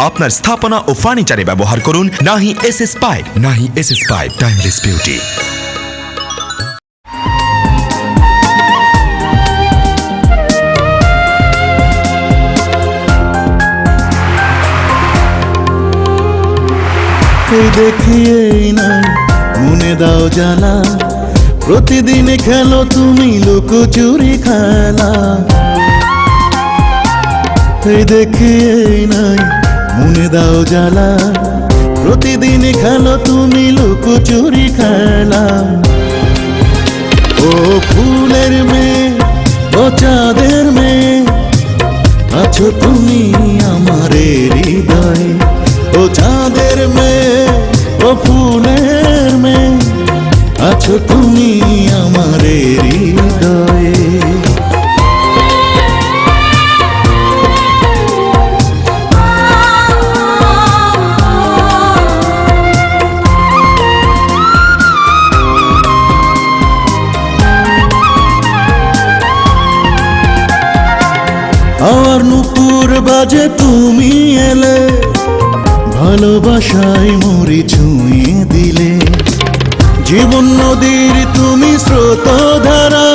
আপনার স্থাপনা ও ফার্নিচারে ব্যবহার করুন নাহি এসএস পাইপ। নাহি এসএস পাইপ, টাইমলেস বিউটি। দেখিয়েই নাই মনে দাও জ্বালা, প্রতিদিন খেলো তুমি লুকোচুরি খেলা। দেখিয়েই নাই মনে দাও জ্বালা, প্রতিদিন খেলো তুমি লুকোচুরি খেলা। ও ফুলের মেয়ে, ও চাঁদের মেয়ে, আছো তুমি আমার হৃদয়ে। ও চাঁদের মেয়ে, ও ফুলের মেয়ে, আছো তুমি আমার হৃদয়ে। আর নুপুর বাজে তুমি এলে, ভালোবাসায় মরি ছুঁয়ে দিলে। জীবন নদীর তুমি স্রোত ধারা,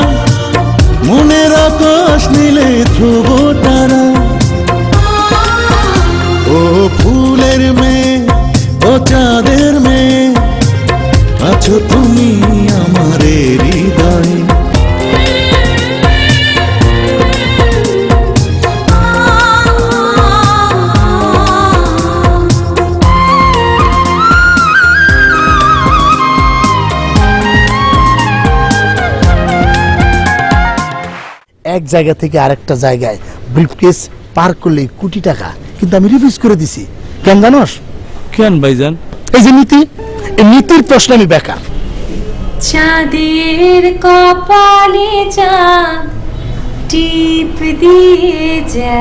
মনের আকাশ নীলে ধ্রুব তারা। ও ফুলের মেয়ে, ও চাঁদের মেয়ে, আছো তুমি আমার হৃদয়ে। এক জায়গা থেকে আরেকটা জায়গায় ব্রিফকেস পার করলে কোটি টাকা, কিন্তু আমি রিফিউজ করে দিছি। কেন জানোস? কেন ভাইজান? এই যে নীতি, এই নীতির প্রশ্ন আমি বেকার। চাঁদের কপালে চাঁদ টিপ দিয়ে যা।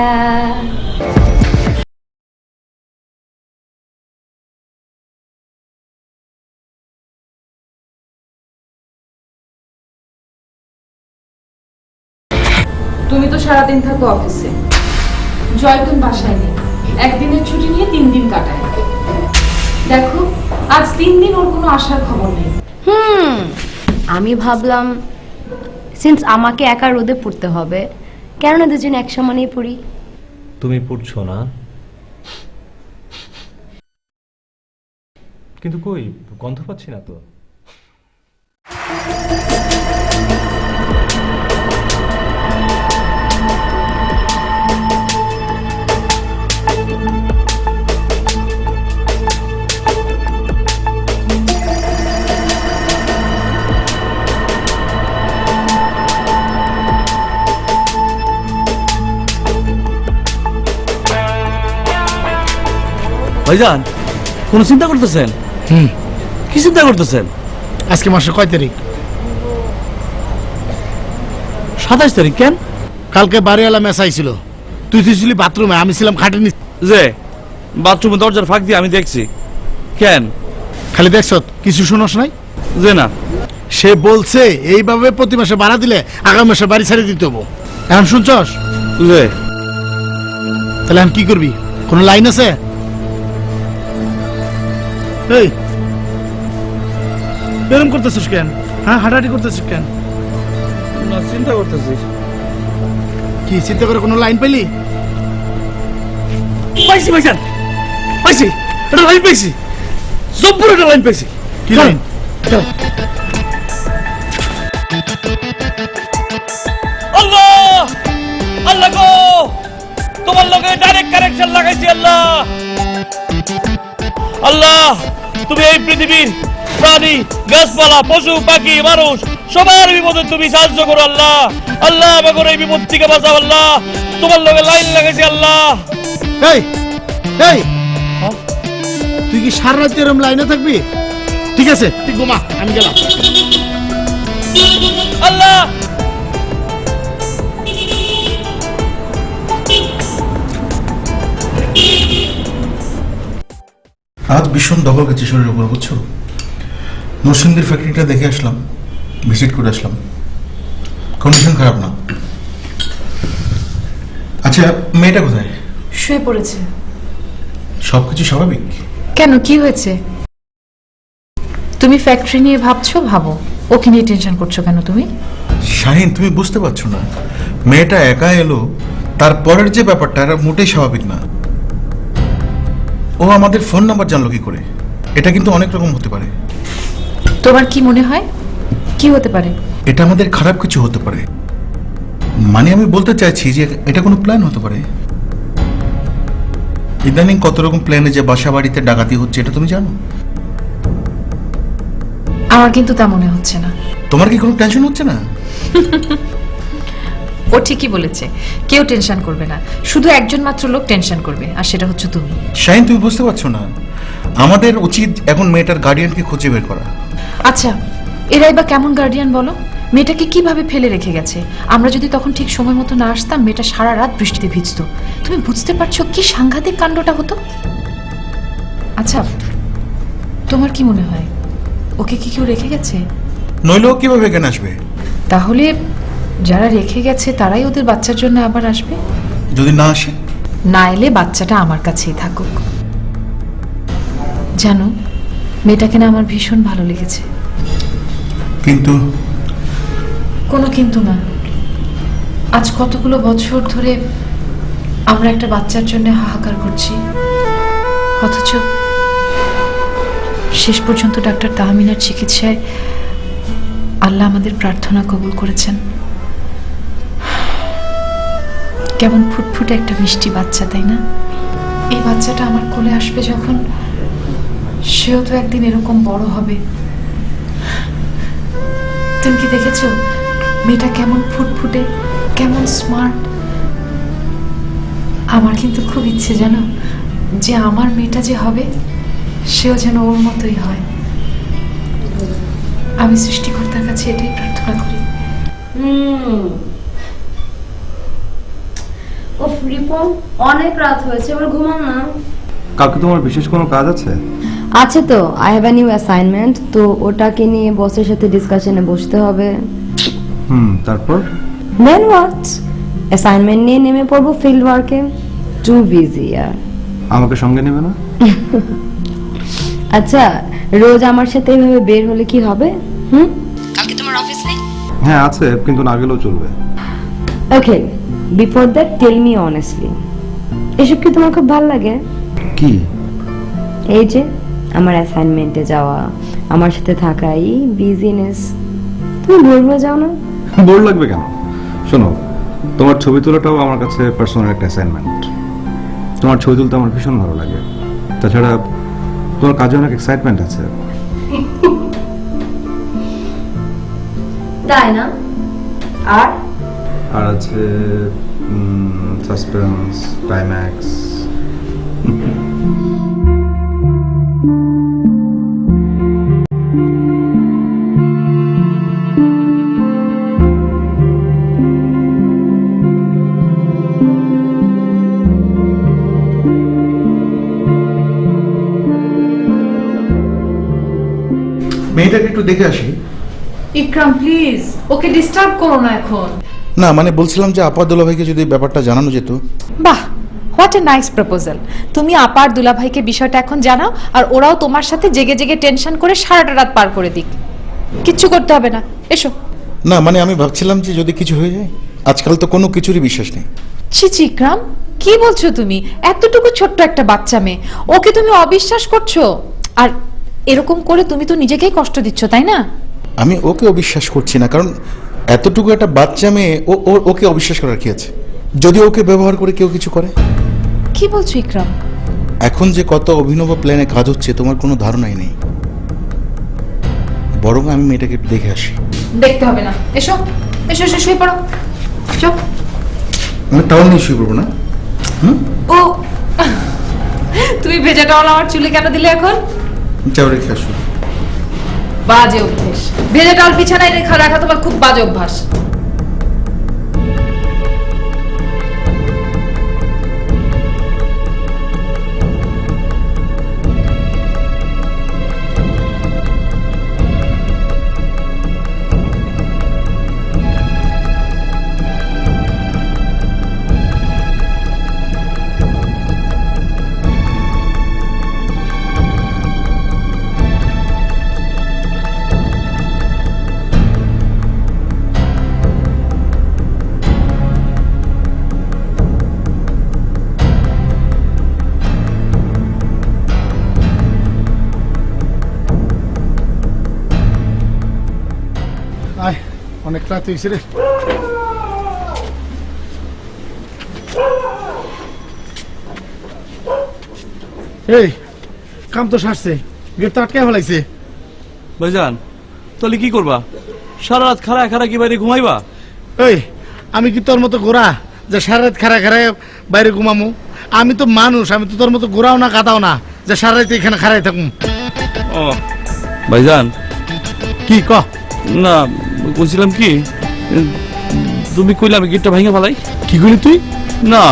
তুমি তো সারাদিন থাকো অফিসে, জয়তুন বাসায় নেই, একদিনের ছুটি নিয়ে 3 দিন কাটায়। দেখো আজ 3 দিন ওর কোনো আসার খবর নেই। আমি ভাবলাম সিন্স আমাকে একা রোদে পড়তে হবে, কেননা দুজন এক সমানেই পড়ি। তুমি পড়ছো না? কিন্তু কই গন্ধ পাচ্ছি না তো। ভাইজান কোন চিন্তা করতেছেন? কি চিন্তা করতেছেন? আজকে মাসের কয় তারিখ? 27 তারিখ। কেন? কালকে বাড়িওয়ালা মেস আইছিল, তুই ছিলি বাথরুমে, আমি ছিলাম খাটে নিচে। যে বাথরুমে দরজার ফাঁক দিয়ে আমি দেখছি। কেন? খালি দেখছ, কিছু শুনোস নাই? যে না, সে বলছে এইভাবে প্রতি মাসে ভাড়া দিলে আগামী মাসে বাড়ি ছেড়ে দিতে হবো। এখন শুনছস? যে তাহলে এখন কি করবি? কোন লাইন আছে? এই এরকম করতেছিস কেন? হ্যাঁ, হাঁটাহাঁটি করতেছিস কেন? না, চিন্তা করতেছিস। কি চিন্তা করে কোনো লাইন পেলি? পাইছি ভাইজান, পাইছি, এটা লাইন পাইছি, জব্বর একটা লাইন পাইছি। কি লাইন? আল্লাহ আল্লাহ গো, তোমার লগে ডাইরেক্ট কানেকশন লাগাইছি। আল্লাহ আল্লাহ, তুমি এই পৃথিবীর প্রাণী, গাছপালা, পশু পাখি, মানুষ সবার বিপদে তুমি সাহায্য করো। আল্লাহ আল্লাহ, আমাকে এই বিপদ থেকে বাঁচাও। আল্লাহ তোমার লগে লাইন লাগাইছি। আল্লাহ এই এই তুই কি সারা রাত এরকম লাইনে থাকবি? ঠিক আছে, তুই ঘুমা, আমি গেলাম। আল্লাহ আজ ভীষণ দখল গেছে শরীরের উপর, বুঝছো? নরসিংদীর ফ্যাক্টরিটা দেখে আসলাম, ভিজিট করে আসলাম। কন্ডিশন খারাপ না। আচ্ছা, মেয়েটা কোথায়? শুয়ে পড়েছে। সবকিছু স্বাভাবিক। কেন, কি হয়েছে? তুমি ফ্যাক্টরি নিয়ে ভাবছো, ভাবো। ওকে নিয়ে টেনশন করছো কেন তুমি? শাহিন, তুমি বুঝতে পারছো না, মেয়েটা একা এলো, তারপরের যে ব্যাপারটা এটা মোটেই স্বাভাবিক না। ও আমাদের ফোন নাম্বার জানলো কি করে? এটা কিন্তু অনেক রকম হতে পারে। তোমার কি মনে হয় কি হতে পারে? এটা আমাদের খারাপ কিছু হতে পারে। মানে আমি বলতে চাইছি যে এটা কোনো প্ল্যান হতে পারে। ইদানিং কত রকম প্ল্যানে যে বাসা বাড়িতে ডাকাতি হচ্ছে, এটা তুমি জানো? আমার কিন্তু তা মনে হচ্ছে না। তোমার কি কোনো টেনশন হচ্ছে না? ও ঠিকই বলেছে, কেউ টেনশন করবে না, শুধু একজন মাত্র লোক টেনশন করবে, আর সেটা হচ্ছে তুমি। শাহিন, তুমি বুঝতে পারছো না, আমাদের উচিত এখন মেয়েটার গার্ডিয়ানকে খুঁজে বের করা। আচ্ছা, এরাই বা কেমন গার্ডিয়ান বলো? মেয়েটাকে কিভাবে ফেলে রেখে গেছে? আমরা যদি তখন ঠিক সময় মতো না আসতাম, মেয়েটা সারা রাত বৃষ্টিতে ভিজতো। তুমি বুঝতে পারছো কি সাংঘাতিক কাণ্ডটা হতো? আচ্ছা, তোমার কি মনে হয় ওকে কি কেউ রেখে গেছে? নইলে ও কিভাবে এখানে আসবে? তাহলে যারা রেখে গেছে তারাই ওদের বাচ্চার জন্য আবার আসবে। যদি না আসে? না এলে বাচ্চাটা আমার কাছেই থাকুক। জানো, মেয়েটাকে না আমার ভীষণ ভালো লেগেছে। কিন্তু কোনো কিন্তু না। আজ কতগুলো বছর ধরে আমরা একটা বাচ্চার জন্য হাহাকার করছি, অথচ শেষ পর্যন্ত ডাক্তার তাহমিনার চিকিৎসায় আল্লাহ আমাদের প্রার্থনা কবুল করেছেন। কেমন ফুটফুটে একটা মিষ্টি বাচ্চা, তাই না? এই বাচ্চাটা আমার কোলে আসবে যখন, সেও তো একদিন এরকম বড় হবে। তুমি কি দেখেছো মেয়েটা কেমন ফুটফুটে, কেমন স্মার্ট? আমার কিন্তু খুব ইচ্ছে জানো, যে আমার মেয়েটা যে হবে সেও যেন ওর মতোই হয়। আমি সৃষ্টিকর্তার কাছে এটাই প্রার্থনা করি। ও রিপন, অনেক রাত হয়েছে, এবার ঘুমান না। কালকে তোমার বিশেষ কোনো কাজ আছে? আছে তো, I have a new assignment, তো ওটাকে নিয়ে বসের সাথে ডিসকাশনে বসতে হবে। তারপর? দেন হোয়াট, অ্যাসাইনমেন্ট নিয়ে নেমে পড়বো ফিল্ড ওয়ার্কে। টু বিজি আর। আমাকে সঙ্গে নেবে না? আচ্ছা, রোজ আমার সাথে এইভাবে বের হলে কি হবে? কালকে তোমার অফিস নেই? হ্যাঁ আছে, কিন্তু না গেলেও চলবে। Okay, before that tell me honestly, এসব কি তোমার খুব ভালো লাগে? কি? এই যে আমার অ্যাসাইনমেন্টে যাওয়া, আমার সাথে থাকা, এই বিজিনেস, তুমি বোর হয়ে যাও না? বোর লাগবে কেন? শোনো, তোমার ছবি তোলাটাও আমার কাছে পার্সোনাল একটা অ্যাসাইনমেন্ট। তোমার ছবি তুলতে আমার ভীষণ ভালো লাগে। তাছাড়া তোমার কাজে অনেক এক্সাইটমেন্ট আছে। তাই না? আর আর আছে সাসপেন্স, ক্লাইম্যাক্স। মেয়েটাকে একটু দেখে আসি। ইকরাম প্লিজ, ওকে ডিস্টার্ব করো না এখন। না, মানে বলছিলাম যে আপা দুলাভাইকে যদি ব্যাপারটা জানানো যেত। বাহ, হোয়াট এ নাইস প্রপোজাল। তুমি আপার দুলাভাইকে বিষয়টা এখন জানাও, আর ওরাও তোমার সাথে জেগে জেগে টেনশন করে সারাটা রাত পার করে দিক। কিচ্ছু করতে হবে না, এসো। না, মানে আমি ভাবছিলাম যে যদি কিছু হয়ে যায়, আজকাল তো কোনো কিছুরই বিশ্বাস নেই। ছি ছি ইকরাম, কি বলছো তুমি? এতটুকু ছোট্ট একটা বাচ্চা মেয়ে, ওকে তুমি অবিশ্বাস করছো? আর এরকম করে তুমি তো নিজেকেই কষ্ট দিচ্ছ, তাই না? আমি ওকে অবিশ্বাস করছি না, কারণ এতটুকু একটা বাচ্চা মেয়ে, ওকে অবিশ্বাস করার কি আছে? যদি ওকে ব্যবহার করে কেউ কিছু করে? কি বলছো ইকরাম? এখন যে কত অভিনব প্ল্যানে কাজ হচ্ছে তোমার কোনো ধারণাই নেই। বরং আমি মেয়েটাকে একটু দেখে আসি। দেখতে হবে না, এসো এসো এসো, শুয়ে পড়ো। চুপ। আমি টাওয়াল নিয়ে শুয়ে পড়বো না? ও, তুমি ভেজা টাওয়াল আমার চুলে কেন দিলে এখন? যাও, রেখে আসো। বাজে অভ্যাস, ভেজা টাওয়াল বিছানায় রাখা তোমার খুব বাজে অভ্যাস। আয় অনেক রাত হয়েছে রে। এই কাম তো সারছে, গেট তো আটকে ফেলাইছে। ভাইজান তাহলে কি করবা? সারা রাত খাড়া খাড়া কি বাইরে ঘুমাইবা? এই আমি কি তোর মতো ঘোরা যে সারা রাত খাড়া খাড়ায় বাইরে ঘুমামু? আমি তো মানুষ, আমি তো তোর মতো ঘোরাও না কাদাও না যে সারা রাত এখানে খাড়াই থাকুম। ও ভাইজান কি ক? না বলছিলাম কি, তুমি কইলে আমি গেটটা ভাঙা ফেলাই? কি করলি তুই? না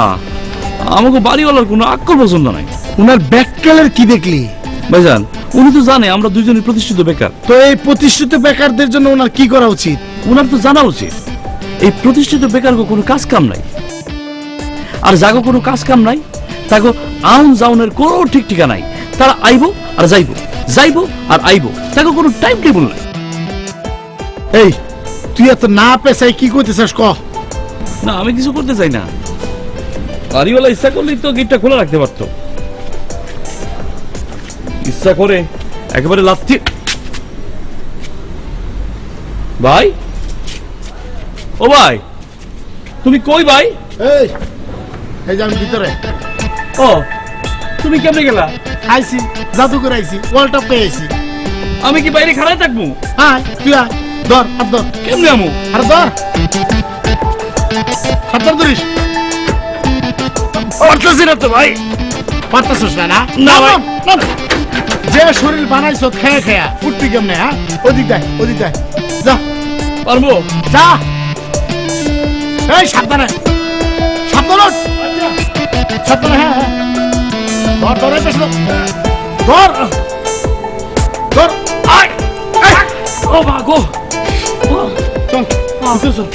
আমাকে বাড়িওয়ালার কোনো আক্কল পছন্দ নাই। উনার ব্যাককেলের কি দেখলি? ভাইজান উনি তো জানে আমরা দুজনই প্রতিষ্ঠিত বেকার। তো এই প্রতিষ্ঠিত বেকারদের জন্য ওনার কি করা উচিত? ওনার তো জানা উচিত এই প্রতিষ্ঠিত বেকার কোনো কাজ কাম নাই, আর যাগো কোনো কাজ কাম নাই তাগো আউন জাউনের কোনো ঠিক ঠিকা নাই। তারা আইবো আর যাইবো, যাইবো আর আইবো, তাগো কোনো টাইম টেবিল নাই। এই তুই এত না পেছাই কি করতেছিস ক? না আমি কিছু করতে চাই না, বাড়িওয়ালা ইচ্ছা করলেই তো গেটটা খোলা রাখতে পারতো। ইচ্ছা করে একেবারে লাথি। ভাই ও ভাই তুমি কই ভাই? এই এই যে আমি ভিতরে ও তুমি কেমনে গেলা? আইছি, জাদুঘর আইছি, ওয়ার্ল্ড কাপ পেয়ে আইছি। আমি কি বাইরে খাড়ায় থাকবো? আয় তুই আয়, ধর হাত ধর। কেমনে আমু? আরে ধর হাত ধর, ধরিস। পারতেছি না তো ভাই। পারতেছিস না? না ভাই। না। যে শরীর বানাইছ খেয়ে খেয়া উঠবি কেমনে? হ্যাঁ ওদিক দেয়, ওদিক দেয়, যা পারবো? যা। এই সাবধানে, সাবধানে উঠ। সাবধানে, হ্যাঁ হ্যাঁ ধর ধর, এই পেছনে ধর ধর। আয় আয়। ও মা গো। চল ভিতরে চল।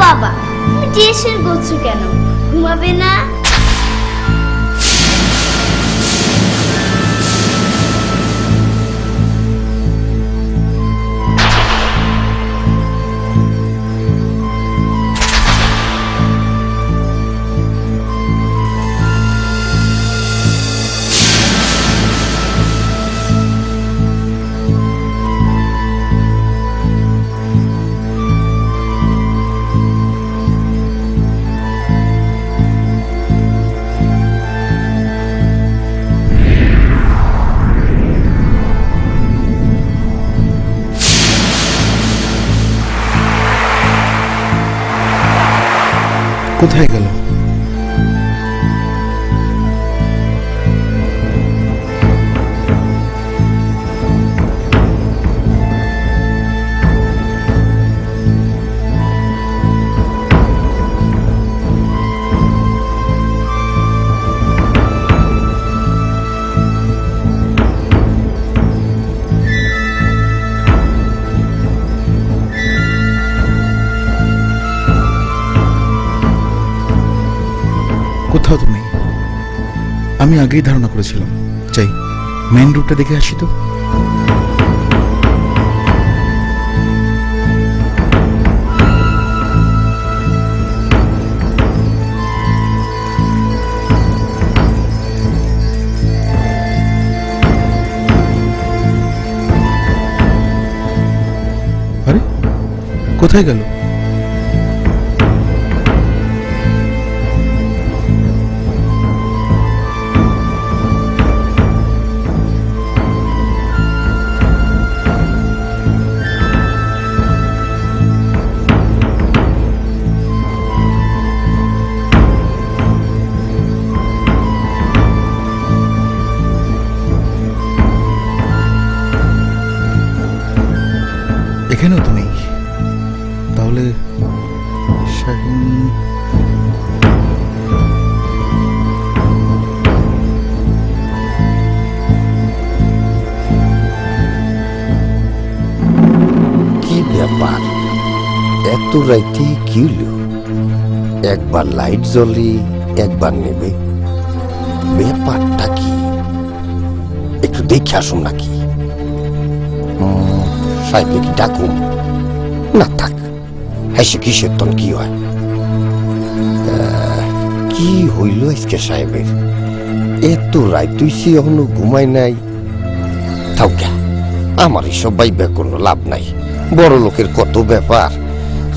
বাবা তুমি টেনশন করছো কেন? ঘুমাবে না? কোথায় গেল? কোথাও তো নেই। আমি আগেই ধারণা করেছিলাম। চাই মেইন রুটটা দেখে আসি তো। আরে কোথায় গেল? এখানেও তো নেই। তাহলে শাহিন কি ব্যাপার, এত রাইতে কি হলো? একবার লাইট জ্বলে একবার নেবে, ব্যাপারটা কি? একটু দেখে আসুন নাকি। সাহেবকে কি ডাকুম? না থাক, হাসি কিসের তন কি হয়? কি হইল আজকে সাহেবের? এত রাত তুইছি এখনো ঘুমাই নাই। থাক গে, আমার এসব বাইবা কোনো লাভ নাই। বড় লোকের কত ব্যাপার।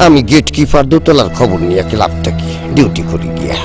আমি গেট কিপার দোতলার খবর নিয়ে কি লাভটা কি? ডিউটি করি গিয়া।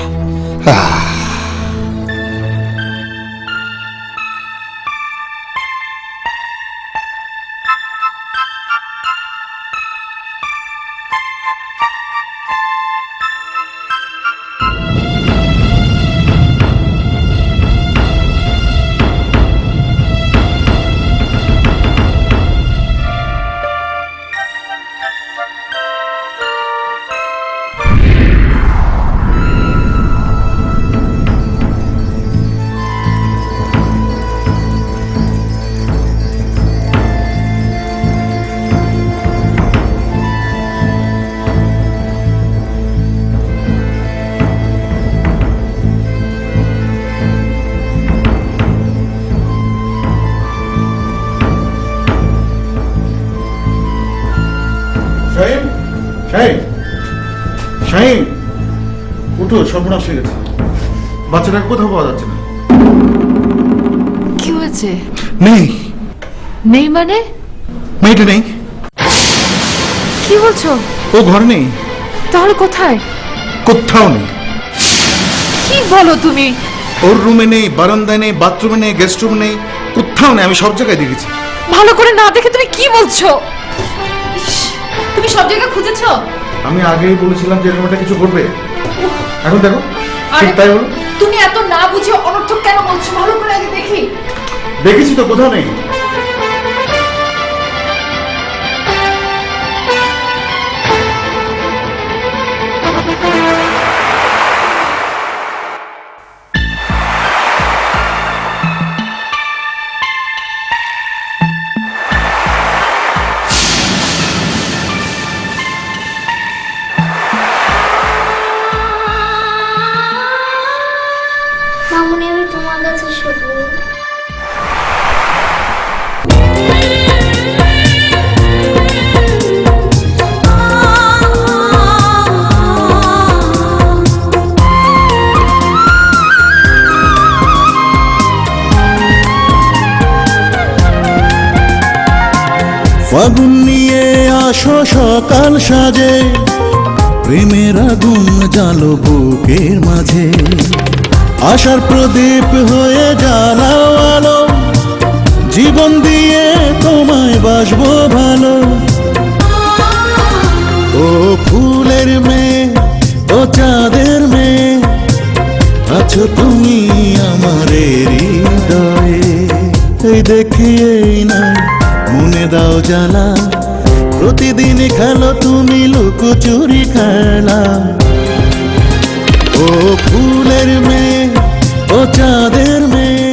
শাহিন, শাহিন, শাহিন, উঠো, সর্বনাশ হয়ে গেছে। বাচ্চাটাকে কোথাও পাওয়া যাচ্ছে না। কি হয়েছে? নেই, নেই মানে? মেয়েটা নেই। কি বলছো? ও ঘরে নেই। তাহলে কোথায়? কোথাও নেই। কি বলো তুমি? ওর রুমে নেই, বারান্দায় নেই, বাথরুমে নেই, গেস্ট রুমে নেই, কোথাও নেই। আমি সব জায়গায় দেখেছি। ভালো করে না দেখে তুমি কি বলছো? ইস, তুমি সব জায়গায় খুঁজেছো? আমি আগেই বলেছিলাম যে এরকম একটা কিছু ঘটবে। এখন দেখো, আরে ঠিক তাই হলো। তুমি এত না বুঝে অনর্থক কেন বলছো? ভালো করে আগে দেখি। দেখেছি তো, কোথাও নেই। মামুনি, আমি তোমার কাছে শুবো। ফাগুন নিয়ে আসো সকাল সাজে, প্রেমের আগুন জ্বালো বুকের মাঝে। আশার প্রদীপ হয়ে জ্বালাও আলো, জীবন দিয়ে তোমায় বাসবো ভালো। ও ফুলের মেয়ে, ও চাঁদের আছো তুমি আমার হৃদয়ে, এই দেখিয়েই নাই মনে দাও জ্বালা, প্রতিদিন খেলো তুমি লুকোচুরি খেলা। ও ফুলের মেয়ে, ও চাঁদের মেয়ে,